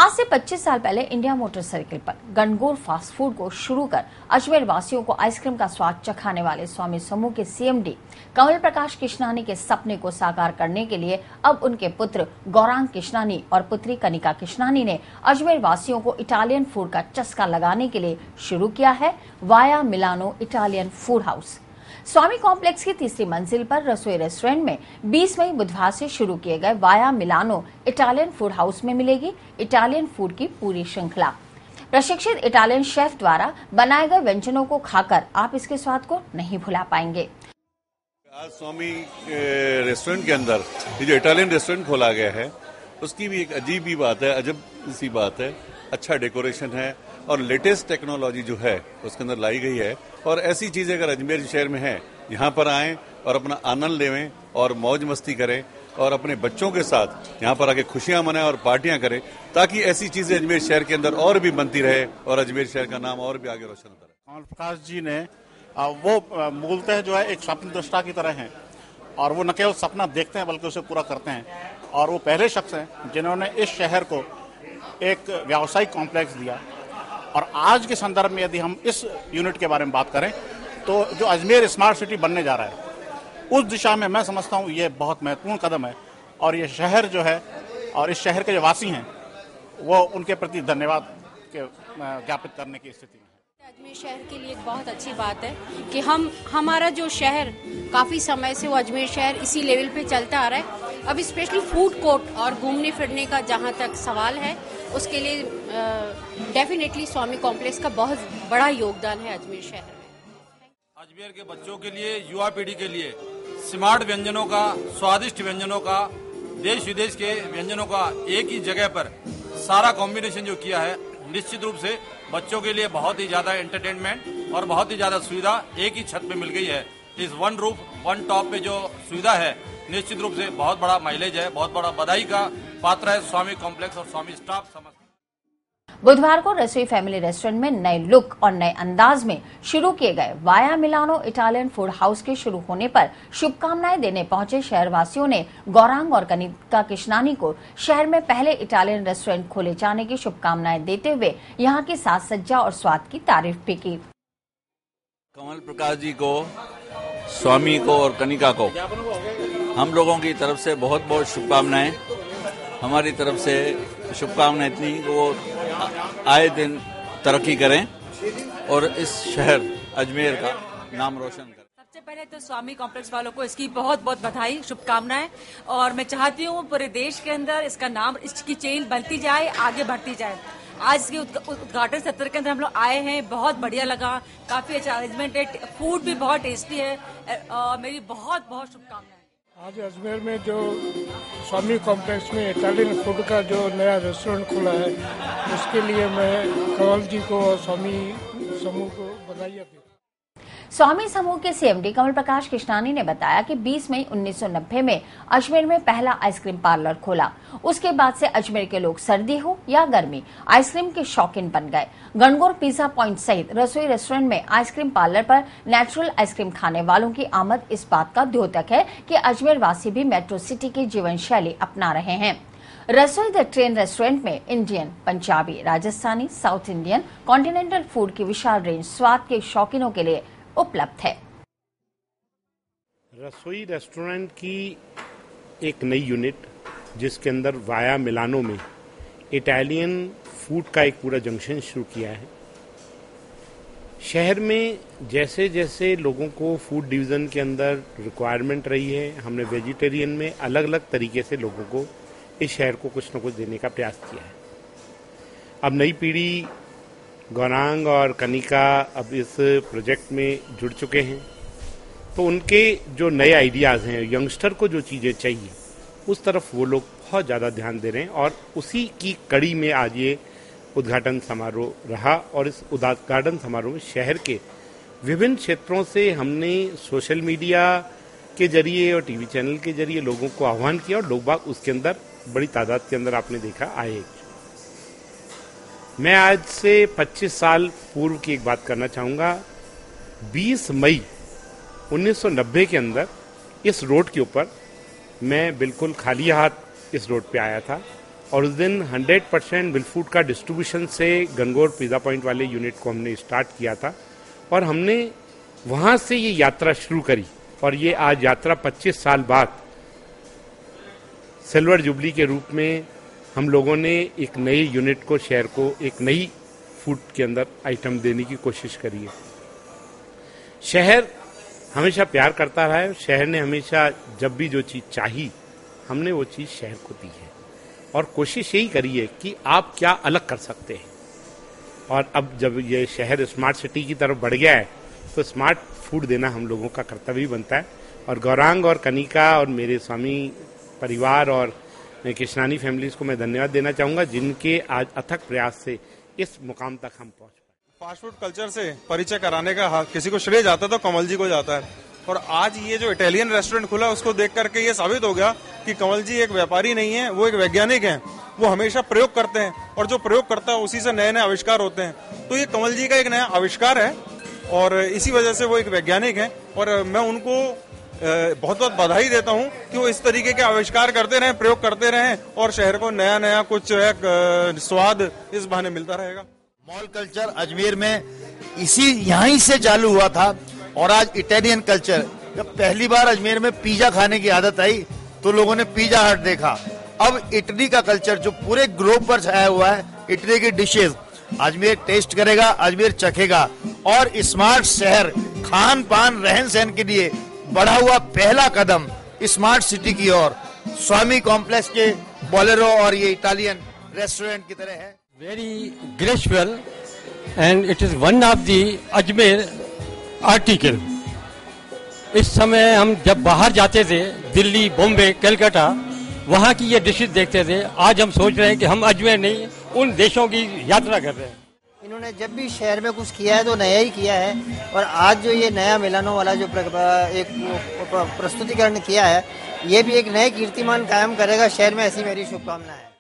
आज से 25 साल पहले इंडिया मोटरसाइकिल पर गणगौर फास्ट फूड को शुरू कर अजमेर वासियों को आइसक्रीम का स्वाद चखाने वाले स्वामी समूह के सीएमडी कमल प्रकाश किशनानी के सपने को साकार करने के लिए अब उनके पुत्र गौरांग किशनानी और पुत्री कनिका किशनानी ने अजमेर वासियों को इटालियन फूड का चस्का लगाने के लिए शुरू किया है via Milano Italian food house. Swami complex की तीसरी मंजिल पर रसोई रेस्टोरेंट में 20 मई बुधवार से शुरू किए गए via Milano Italian food house में मिलेगी इटालियन फूड की पूरी श्रृंखला। प्रशिक्षित इटालियन शेफ द्वारा बनाए गए व्यंजनों को खाकर आप इसके स्वाद को नहीं भुला पाएंगे। आज स्वामी रेस्टोरेंट के अंदर ये जो इटालियन रेस्टोरेंट खोला गया है उसकी भी एक अजीब ही बात है, अजब सी बात है। अच्छा डेकोरेशन है और लेटेस्ट टेक्नोलॉजी जो है उसके अंदर लाई गई है और ऐसी चीजें अगर अजमेर शहर में है यहाँ पर आएं और अपना आनंद लेवें और मौज मस्ती करें और अपने बच्चों के साथ यहाँ पर आके खुशियां मनाएं और पार्टियां करें ताकि ऐसी चीजें अजमेर शहर के अंदर और भी बनती रहे और अजमेर शहर का नाम और भी आगे रोशन होता रहे। कमल प्रकाश जी ने वो मूलतः जो है एक स्वप्न दृष्टा की तरह हैं और वो न केवल सपना देखते हैं बल्कि उसे पूरा करते हैं और वो पहले शख्स हैं जिन्होंने इस शहर को एक व्यावसायिक कॉम्प्लेक्स दिया। और आज के संदर्भ में यदि हम इस यूनिट के बारे में बात करें तो जो अजमेर स्मार्ट सिटी बनने जा रहा है उस दिशा में मैं समझता हूँ ये बहुत महत्वपूर्ण कदम है और ये शहर जो है और इस शहर के जो वासी हैं वो उनके प्रति धन्यवाद ज्ञापित करने की स्थिति में है। अजमेर शहर के लिए एक बहुत अच्छी बात है कि हमारा जो शहर काफ़ी समय से वो अजमेर शहर इसी लेवल पे चलता आ रहा है। अब स्पेशली फूड कोर्ट और घूमने फिरने का जहाँ तक सवाल है उसके लिए डेफिनेटली स्वामी कॉम्प्लेक्स का बहुत बड़ा योगदान है अजमेर शहर में। अजमेर के बच्चों के लिए, युवा पीढ़ी के लिए स्मार्ट व्यंजनों का, स्वादिष्ट व्यंजनों का, देश विदेश के व्यंजनों का एक ही जगह पर सारा कॉम्बिनेशन जो किया है, निश्चित रूप से बच्चों के लिए बहुत ही ज्यादा एंटरटेनमेंट और बहुत ही ज्यादा सुविधा एक ही छत पे मिल गई है। इस वन रूफ वन टॉप पे जो सुविधा है निश्चित रूप से बहुत बड़ा माइलेज है, बहुत बड़ा बधाई का पात्र है स्वामी कॉम्प्लेक्स और स्वामी स्टाफ समझ। बुधवार को रसोई फैमिली रेस्टोरेंट में नए लुक और नए अंदाज में शुरू किए गए via Milano Italian food house के शुरू होने पर शुभकामनाएं देने पहुंचे शहरवासियों ने गौरांग और कनिका किशनानी को शहर में पहले इटालियन रेस्टोरेंट खोले जाने की शुभकामनाएं देते हुए यहां की साज सज्जा और स्वाद की तारीफ भी की। कमल प्रकाश जी को, स्वामी को और कनिका को हम लोगों की तरफ से बहुत बहुत शुभकामनाएं। हमारी तरफ से शुभकामनाएं इतनी कि वो आए दिन तरक्की करें और इस शहर अजमेर का नाम रोशन करें। सबसे पहले तो स्वामी कॉम्प्लेक्स वालों को इसकी बहुत बहुत बधाई, शुभकामनाएं और मैं चाहती हूँ पूरे देश के अंदर इसका नाम, इसकी चेन बनती जाए, आगे बढ़ती जाए। आज के उद्घाटन सत्र के अंदर हम लोग आए हैं, बहुत बढ़िया लगा, काफी अच्छा अरेंजमेंट है, फूड भी बहुत टेस्टी है। मेरी बहुत बहुत शुभकामनाएं। आज अजमेर में जो स्वामी कॉम्प्लेक्स में इटालियन फूड का जो नया रेस्टोरेंट खुला है उसके लिए मैं कमल जी को और स्वामी समूह को बधाई देता हूं। स्वामी समूह के सीएमडी कमल प्रकाश किशनानी ने बताया कि 20 मई 1990 में अजमेर में पहला आइसक्रीम पार्लर खोला। उसके बाद से अजमेर के लोग सर्दी हो या गर्मी आइसक्रीम के शौकीन बन गए। गणगौर पिज्जा पॉइंट सहित रसोई रेस्टोरेंट में आइसक्रीम पार्लर पर नेचुरल आइसक्रीम खाने वालों की आमद इस बात का द्योतक है कि अजमेर वासी भी मेट्रो सिटी की जीवन शैली अपना रहे हैं। रसोई द ट्रेन रेस्टोरेंट में Indian, Punjabi, Rajasthani, south Indian, continental food की विशाल रेंज स्वाद के शौकीनों के लिए उपलब्ध है। रसोई रेस्टोरेंट की एक नई यूनिट जिसके अंदर वाया मिलानो में इटालियन फूड का एक पूरा जंक्शन शुरू किया है। शहर में जैसे जैसे लोगों को फूड डिवीज़न के अंदर रिक्वायरमेंट रही है, हमने वेजिटेरियन में अलग अलग तरीके से लोगों को इस शहर को कुछ न कुछ देने का प्रयास किया है। अब नई पीढ़ी गौरांग और कनिका अब इस प्रोजेक्ट में जुड़ चुके हैं तो उनके जो नए आइडियाज़ हैं, यंगस्टर को जो चीज़ें चाहिए उस तरफ वो लोग बहुत ज़्यादा ध्यान दे रहे हैं और उसी की कड़ी में आज ये उद्घाटन समारोह रहा। और इस उद्घाटन समारोह में शहर के विभिन्न क्षेत्रों से हमने सोशल मीडिया के जरिए और टीवी चैनल के जरिए लोगों को आह्वान किया और लोग बाग उसके अंदर बड़ी तादाद के अंदर आपने देखा आए। मैं आज से 25 साल पूर्व की एक बात करना चाहूँगा। 20 मई 1990 के अंदर इस रोड के ऊपर मैं बिल्कुल खाली हाथ इस रोड पे आया था और उस दिन 100% विल फूड का डिस्ट्रीब्यूशन से गणगौर पिज़्ज़ा पॉइंट वाले यूनिट को हमने स्टार्ट किया था और हमने वहाँ से ये यात्रा शुरू करी और ये आज यात्रा 25 साल बाद सिल्वर जुबली के रूप में हम लोगों ने एक नए यूनिट को, शहर को एक नई फूड के अंदर आइटम देने की कोशिश करी है। शहर हमेशा प्यार करता रहा है, शहर ने हमेशा जब भी जो चीज़ चाही हमने वो चीज़ शहर को दी है और कोशिश यही करी है कि आप क्या अलग कर सकते हैं। और अब जब ये शहर स्मार्ट सिटी की तरफ बढ़ गया है तो स्मार्ट फूड देना हम लोगों का कर्तव्य बनता है। और गौरांग और कनिका और मेरे स्वामी परिवार और कृष्णानी फैमिलीज को मैं धन्यवाद देना चाहूँगा जिनके आज अथक प्रयास से इस मुकाम तक हम पहुँच पाए। फास्ट फूड कल्चर से परिचय कराने का किसी को श्रेय जाता तो कमल जी को जाता है और आज ये जो इटालियन रेस्टोरेंट खुला उसको देख करके ये साबित हो गया कि कमल जी एक व्यापारी नहीं है, वो एक वैज्ञानिक हैं। वो हमेशा प्रयोग करते हैं और जो प्रयोग करता है उसी से नए नए आविष्कार होते हैं। तो ये कमल जी का एक नया आविष्कार है और इसी वजह से वो एक वैज्ञानिक हैं और मैं उनको बहुत बहुत बधाई देता हूं कि वो इस तरीके के आविष्कार करते रहें, प्रयोग करते रहें और शहर को नया नया कुछ स्वाद इस बहाने मिलता रहेगा। मॉल कल्चर अजमेर में यहीं से चालू हुआ था और आज इटालियन कल्चर, जब पहली बार अजमेर में पिज्जा खाने की आदत आई तो लोगों ने पिज्जा हट देखा। अब इटली का कल्चर जो पूरे ग्लोब पर छाया हुआ है, इटली की डिशेज अजमेर टेस्ट करेगा, अजमेर चखेगा और स्मार्ट शहर खान पान रहन सहन के लिए बढ़ा हुआ पहला कदम स्मार्ट सिटी की ओर स्वामी कॉम्प्लेक्स के बोलेरो और ये इटालियन रेस्टोरेंट की तरह है। Very graceful and it is one of the Ajmer article. इस समय हम जब बाहर जाते थे, दिल्ली, बॉम्बे, कलकत्ता, वहाँ की ये डिशेज देखते थे। आज हम सोच रहे हैं कि हम अजमेर नहीं, उन देशों की यात्रा कर रहे हैं। इन्होंने जब भी शहर में कुछ किया है तो नया ही किया है और आज जो ये नया मिलानो वाला जो एक प्रस्तुतिकरण किया है, ये भी एक नए कीर्तिमान कायम करेगा शहर में, ऐसी मेरी शुभकामना है।